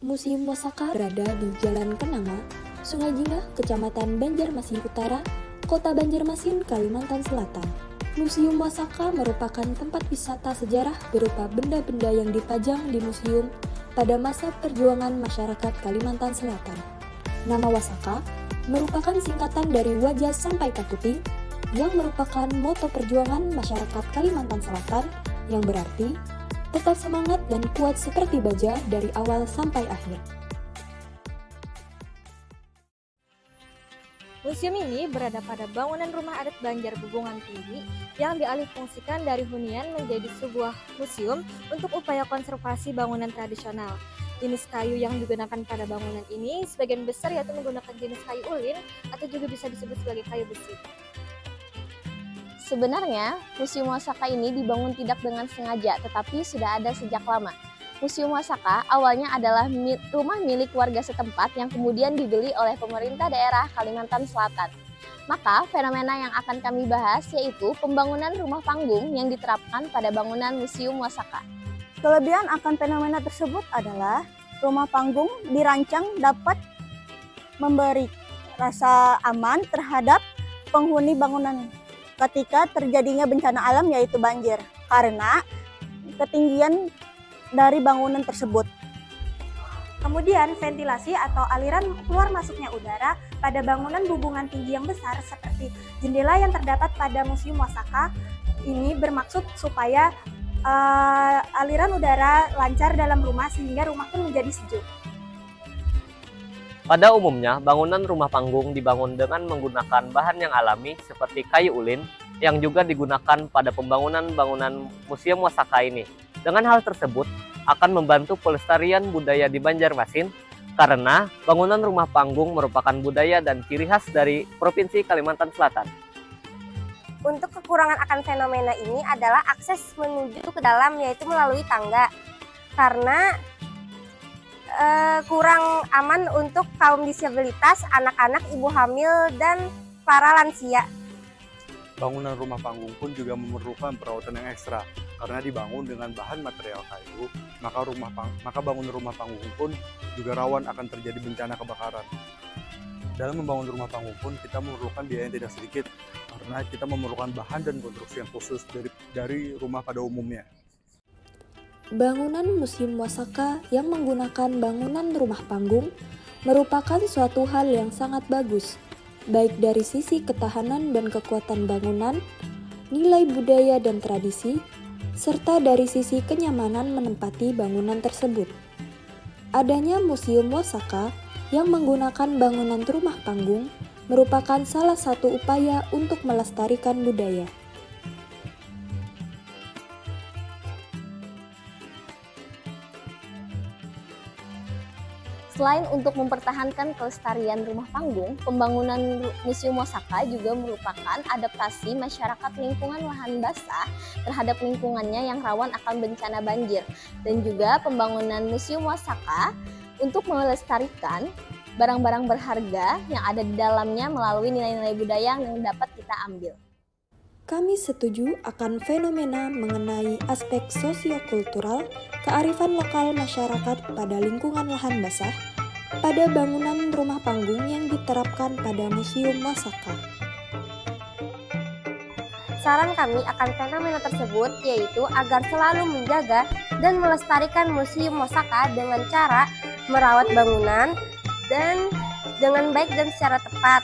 Museum Wasaka berada di Jalan Kenanga, Sungai Jingah, Kecamatan Banjarmasin Utara, Kota Banjarmasin, Kalimantan Selatan. Museum Wasaka merupakan tempat wisata sejarah berupa benda-benda yang dipajang di museum pada masa perjuangan masyarakat Kalimantan Selatan. Nama Wasaka merupakan singkatan dari Wajah Sampai Kaputing, yang merupakan moto perjuangan masyarakat Kalimantan Selatan yang berarti tetap semangat dan kuat seperti baja dari awal sampai akhir. Museum ini berada pada bangunan rumah adat Banjar Bubungan Tinggi yang dialihfungsikan dari hunian menjadi sebuah museum untuk upaya konservasi bangunan tradisional. Jenis kayu yang digunakan pada bangunan ini sebagian besar yaitu menggunakan jenis kayu ulin atau juga bisa disebut sebagai kayu besi. Sebenarnya, Museum Wasaka ini dibangun tidak dengan sengaja, tetapi sudah ada sejak lama. Museum Wasaka awalnya adalah rumah milik warga setempat yang kemudian dibeli oleh pemerintah daerah Kalimantan Selatan. Maka, fenomena yang akan kami bahas yaitu pembangunan rumah panggung yang diterapkan pada bangunan Museum Wasaka. Kelebihan akan fenomena tersebut adalah rumah panggung dirancang dapat memberi rasa aman terhadap penghuni bangunan ketika terjadinya bencana alam yaitu banjir karena ketinggian dari bangunan tersebut. Kemudian ventilasi atau aliran keluar masuknya udara pada bangunan bubungan tinggi yang besar seperti jendela yang terdapat pada Museum Wasaka ini bermaksud supaya aliran udara lancar dalam rumah sehingga rumah pun menjadi sejuk. Pada umumnya, bangunan rumah panggung dibangun dengan menggunakan bahan yang alami seperti kayu ulin yang juga digunakan pada pembangunan bangunan Museum Wasaka ini. Dengan hal tersebut, akan membantu pelestarian budaya di Banjarmasin karena bangunan rumah panggung merupakan budaya dan ciri khas dari Provinsi Kalimantan Selatan. Untuk kekurangan akan fenomena ini adalah akses menuju ke dalam yaitu melalui tangga karena kurang aman untuk kaum disabilitas, anak-anak, ibu hamil, dan para lansia. Bangunan rumah panggung pun juga memerlukan perawatan yang ekstra karena dibangun dengan bahan material kayu, maka bangunan rumah panggung pun juga rawan akan terjadi bencana kebakaran. Dalam membangun rumah panggung pun kita memerlukan biaya yang tidak sedikit karena kita memerlukan bahan dan konstruksi yang khusus dari rumah pada umumnya. Bangunan Museum Wasaka yang menggunakan bangunan rumah panggung merupakan suatu hal yang sangat bagus, baik dari sisi ketahanan dan kekuatan bangunan, nilai budaya dan tradisi, serta dari sisi kenyamanan menempati bangunan tersebut. Adanya Museum Wasaka yang menggunakan bangunan rumah panggung merupakan salah satu upaya untuk melestarikan budaya. Selain untuk mempertahankan kelestarian rumah panggung, pembangunan Museum Wasaka juga merupakan adaptasi masyarakat lingkungan lahan basah terhadap lingkungannya yang rawan akan bencana banjir. Dan juga pembangunan Museum Wasaka untuk melestarikan barang-barang berharga yang ada di dalamnya melalui nilai-nilai budaya yang dapat kita ambil. Kami setuju akan fenomena mengenai aspek sosiokultural kearifan lokal masyarakat pada lingkungan lahan basah pada bangunan rumah panggung yang diterapkan pada Museum Wasaka. Saran kami akan fenomena tersebut yaitu agar selalu menjaga dan melestarikan Museum Wasaka dengan cara merawat bangunan dan dengan baik dan secara tepat,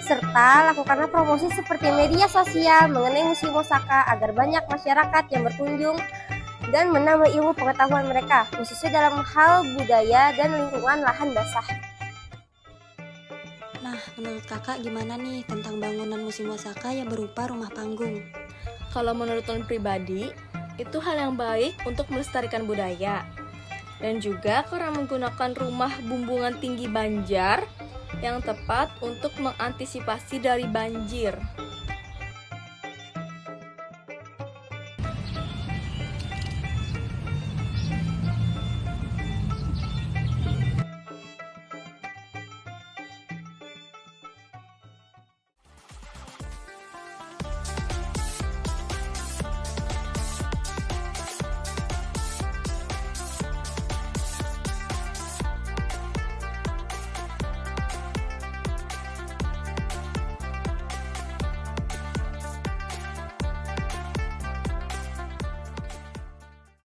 serta lakukanlah promosi seperti media sosial mengenai Museum Wasaka agar banyak masyarakat yang berkunjung dan menambah ilmu pengetahuan mereka, khususnya dalam hal budaya dan lingkungan lahan basah. Nah, menurut kakak gimana nih tentang bangunan Museum Wasaka yang berupa rumah panggung? Kalau menurut Tuan pribadi, itu hal yang baik untuk melestarikan budaya. Dan juga karena menggunakan rumah bumbungan tinggi Banjar yang tepat untuk mengantisipasi dari banjir.